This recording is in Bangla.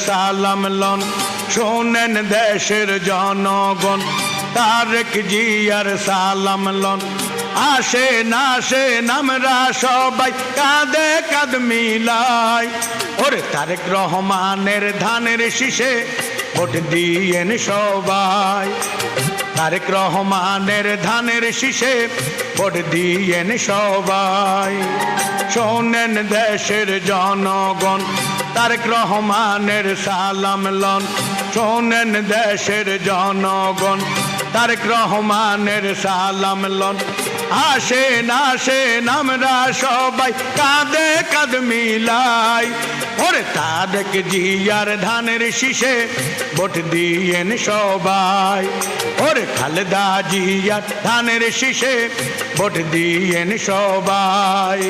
সালাম লন শোনেন দেশের জনগণ তারেক জিয়ার সালাম লন আসেন আসেন আমরা সবাই কাঁধে কাঁধ মিলাই ওরে তারেক রহমানের ধানের শীষে ভোট দিয়েন সবাই তারেক রহমানের ধানের শীষে ভোট দিয়েন সবাই শোনেন দেশের জনগণ তারেক রহমানের সালাম লন শোনেন দেশের জনগণ তারেক রহমানের সালাম লন আসেন আসেন আমরা সবাই কাঁধে কাঁধ মিলাই ওরে তারেক জিয়ার ধানের শীষে ভোট দিয়েন সবাই ওরে খালেদা জিয়ার ধানের শীষে ভোট দিয়েন সবাই।